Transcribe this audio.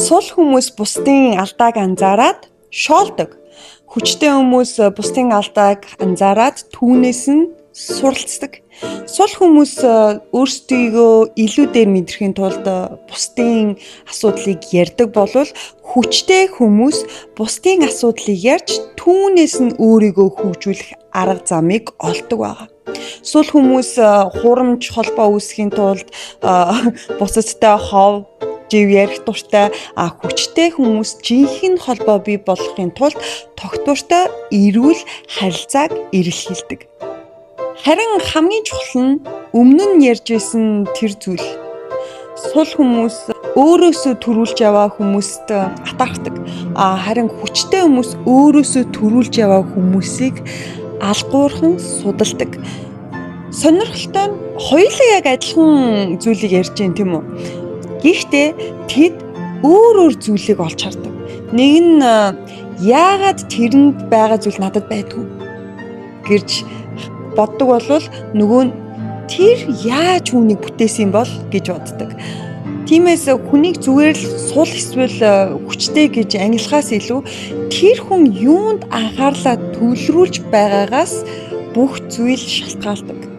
Сул хүмүүс бусдын алдааг анзаараад шоолдог. Хүчтэй хүмүүс бусдын алдааг анзаараад түүнээс нь суралцдаг. Сул хүмүүс өөрсдийгөө илүү дээр мэдрэхийн тулд бусдын асуудлыг ярьдаг болвол хүчтэй хүмүүс бусдын асуудлыг ярьж түүнээс нь өөрийгөө хөгжүүлэх арга замыг олдог байгаа. Сул хүмүүс хурамч холбоо үүсгэхийн тулд бусадтай хов жив ярих дуртай, хүчтэй хүмүүс жинхэнэ холбоо бий болгохын тулд тогтвортой эрүүл харилцааг эрэлхийлдэг. Харин хамгийн чухал нь өмнө нь ярьж байсан тэр зүйл. Сул хүмүүс өөрөөсөө төрүүлж яваа хүмүүст атаархдаг. Харин хүчтэй хүмүүс өөрөөсөө төрүүлж яваа хүмүүсийг алгуурхан судалдаг. Сонирхолтой нь хоёулаа яг адилхан зүйлийг ярьж байна тийм үү? Гэхдээ тэд өөр зүйлийг олж хардаг. Нэг нь яагаад тэрэнд байгаа зүйл надад байдгүй гэж боддог болвол нөгөө нь тэр яаж хүнийг бүтээсэн бол гэж боддог. Тиймээс хүнийг зүгээр л сул эсвэл хүчтэй гэж ангилахаас илүү тэр хүн юунд анхаарлаа төвлөрүүлж байгаагаас бүх зүйл шалтгаалдаг.